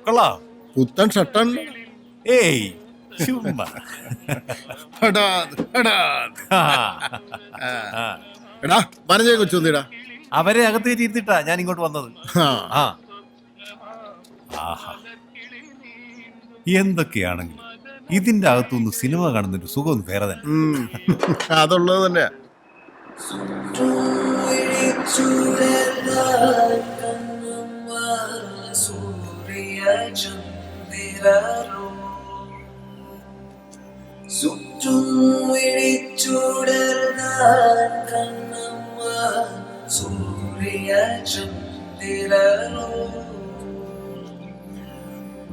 കൊള്ളാം. പുത്തൻ ഷർട്ടാണ്. ഏയ് ചുമ്മാ. എടാ വനജയെ കൊച്ചൊന്നിടാ. അവരെ അകത്ത് കയറ്റിയിരുത്തിട്ടാ ഞാൻ ഇങ്ങോട്ട് വന്നത്. ആഹാ, എന്തൊക്കെയാണെങ്കിലും ഇതിന്റെ അകത്തുനിന്ന് സിനിമ കാണുന്നൊരു സുഖം വേറെ തന്നെ. അതുള്ളത് തന്നെ.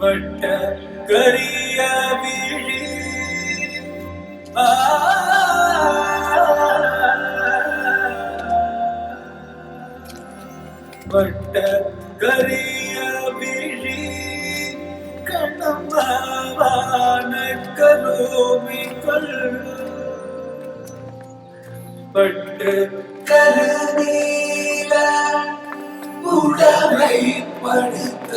വട്ട കരിയ വിഴി വട്ട കരിയ വിഴി കണമാവാന കരോമികൾ വട്ട കരനീല ഉടമൈ പടുത്ത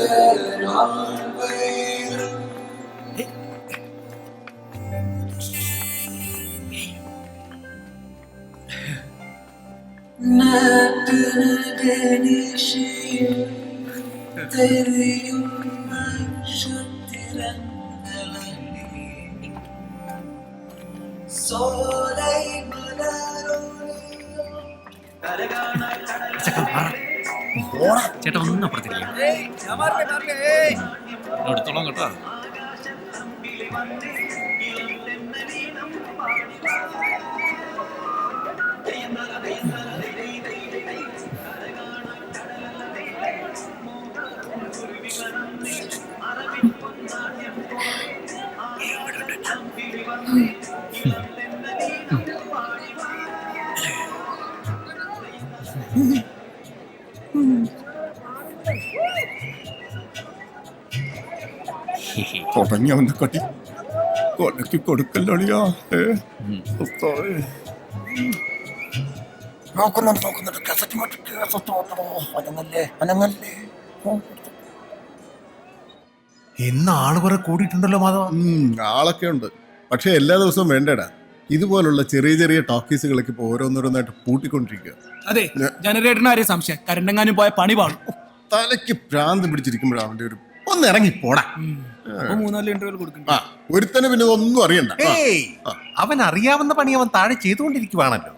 ചേട്ടാ ഒന്നും അപ്പുറത്തില്ല, എടുത്തോളാം കേട്ടോ. തുടങ്ങി അവന്റെ കട്ടി കൊലക്ക് കൊടുക്കല്ലോളിയാ. നോക്കുന്നുണ്ട് കാസറ്റ് അനങ്ങല്ലേ. ഇന്ന് ആള് കുറെ കൂടിയിട്ടുണ്ടല്ലോ മാധവ. ആളൊക്കെ ഉണ്ട്, പക്ഷെ എല്ലാ ദിവസവും വേണ്ടടാ. ഇതുപോലുള്ള ചെറിയ ചെറിയ ടോക്കീസുകളൊക്കെ ഇപ്പൊ ഓരോന്നോരോന്നായിട്ട് പൂട്ടിക്കൊണ്ടിരിക്കുക. അതെ, ജനറേറ്ററിന് ആരെയും സംശയം കരണ്ടെങ്ങാനും പോയ പണി പാടും. തലയ്ക്ക് ഭ്രാന്ത് പിടിച്ചിരിക്കുമ്പോഴാണ് അവന്റെ ഒരു ഒന്ന് ഇറങ്ങി പോടാ. 3-4 ഇന്റർവ്യൂ കൊടുക്കണ്ട. ഒരുത്തന് പിന്നെ ഒന്നും അറിയണ്ട. അവൻ അറിയാവുന്ന പണി അവൻ താഴെ ചെയ്തുകൊണ്ടിരിക്കുവാണല്ലോ.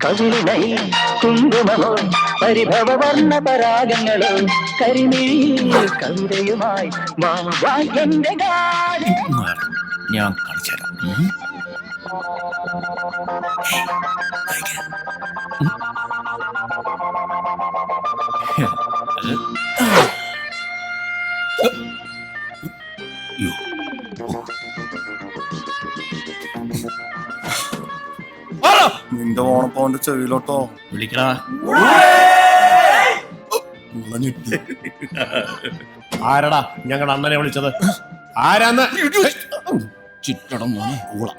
കവിളിനൈ കുങ്കുമമോ പരിഭവവർണ്ണ പരാഗങ്ങളോ കരിമിഴിയിൽ കവിതയുമായി എന്റെ ഞാൻ കാണിച്ചുതരാം. നിന്റെ ഓണപ്പോന്റെ ചെവിയിലോട്ടോ വിളിക്കടാ. ആരടാ ഞങ്ങളുടെ അണ്ണനെ വിളിച്ചത്? ആരാന്ന്? ചുറ്റടം മോനെ കൂള.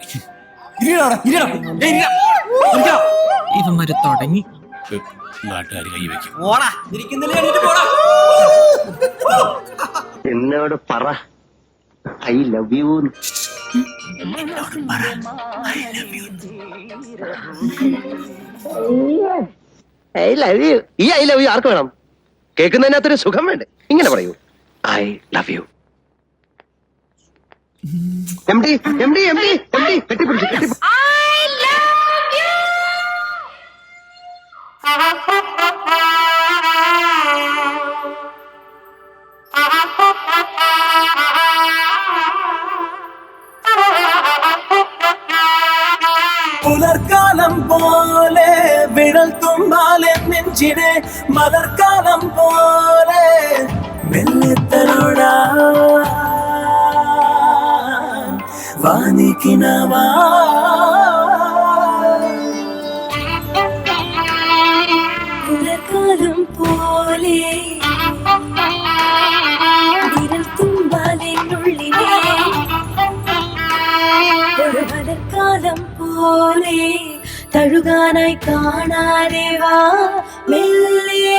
ഇവന്മാര് തുടങ്ങി. നാട്ടുകാർ കൈവയ്ക്കും. എന്നോട് പറ I love you. I love you. ഈ ഐ ലവ് യു ആർക്ക് വേണം? കേൾക്കുന്നതിനകത്തൊരു സുഖം വേണ്ടേ? ഇങ്ങനെ പറയൂ, ഐ ലവ് യു. കെട്ടിപ്പിടിച്ചു. വിരൽ തുമ്പാലെ നെഞ്ചിടെ മലർക്കാലം പോലെ മെല്ലെത്തലോടാ വാനിക്കിനവാ മലർക്കാലം പോലെ വിരൽ തുമ്പാലെന്നുള്ളിലെ ഒരു മലർക്കാലം പോലെ തഴുകാനായി കാണാതെ വാ മെല്ലെ.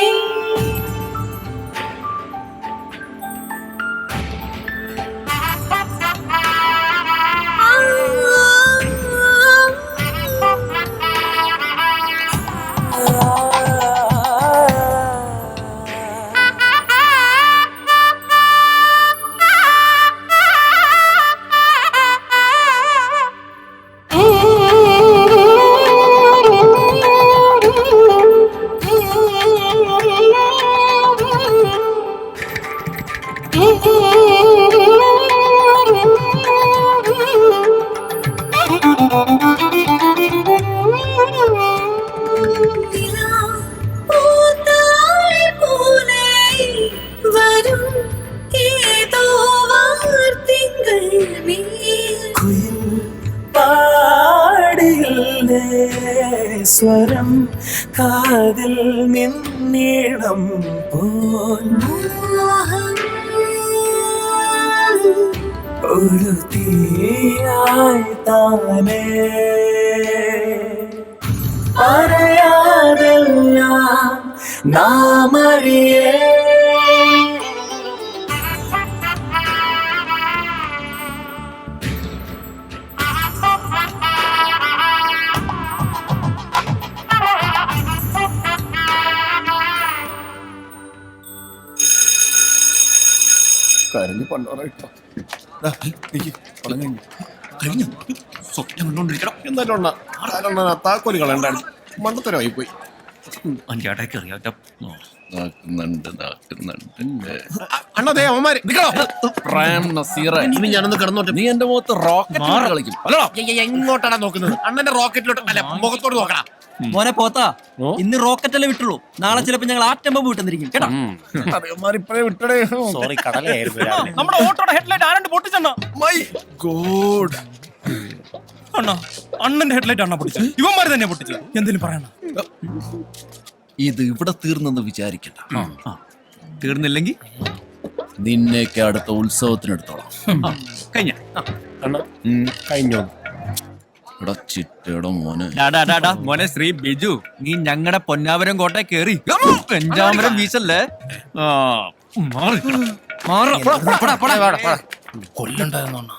സ്വരം കാതിൽ നിന്നിടം പോൽ ഒരു തീയായി താനേ അറിയാതെല്ലാം നാമറിയേ കരഞ്ഞു പണ്ടോറായിട്ടോ കഴിഞ്ഞു സ്വപ്നം കണ്ടോണ്ടിരിക്കണം. എന്തായാലും താക്കോല് കളയണ്ടാണ് മണ്ടത്തരമായി പോയി. അന്റെ ഇടയ്ക്ക് അറിയാം അണ്ണതേ അവന്മാര് ഇനി ഞാനൊന്ന് കിടന്നോട്ടെ. നീ എന്റെ മുഖത്ത് റോക്കറ്റ് കളിക്കും അല്ലടാ. എങ്ങോട്ടാണ് നോക്കുന്നത്? അണ്ണന്റെ റോക്കറ്റിലോട്ട് അല്ല മുഖത്തോട് നോക്കടാ. മോനെ പോത്താ ഇന്ന് റോക്കറ്റ് അല്ലേ വിട്ടുള്ളൂ, നാളെ ചിലപ്പോ ഞങ്ങൾ ആറ്റം ബോംബ് വിട്ടെന്നിരിക്കും കേട്ടോ. ഇപ്പഴേ വിട്ടടേ. സോറി കടലായിരുന്നു. നമ്മുടെ ഓട്ടോയുടെ ഹെഡ്ലൈറ്റ് ആരാണ്ട് പൊട്ടിച്ചെണ്ണ. My God. അണ്ണാ അണ്ണന്റെ ഹെഡ്ലൈറ്റ് അണ്ണ പൊട്ടിച്ചത്, ഇവന്മാര് തന്നെ പൊട്ടിച്ചത്. എന്തിനു പറയണ? ഇത് ഇവിടെ തീർന്നെന്ന് വിചാരിക്കണ്ട. തീർന്നില്ലെങ്കിൽ നിന്നെയൊക്കെ അടുത്ത ഉത്സവത്തിനെടുത്തോളാം. കഴിഞ്ഞ അണ്ണ കഴിഞ്ഞോ? ഇവിടെ ചിറ്റയുടെ മോനെ മോനെ ശ്രീ ബിജു, നീ ഞങ്ങളുടെ പൊന്നാവരം കോട്ട കേറി പെഞ്ചാമരം വീശല്ലേ. കൊല്ലണ്ടായിരുന്നു.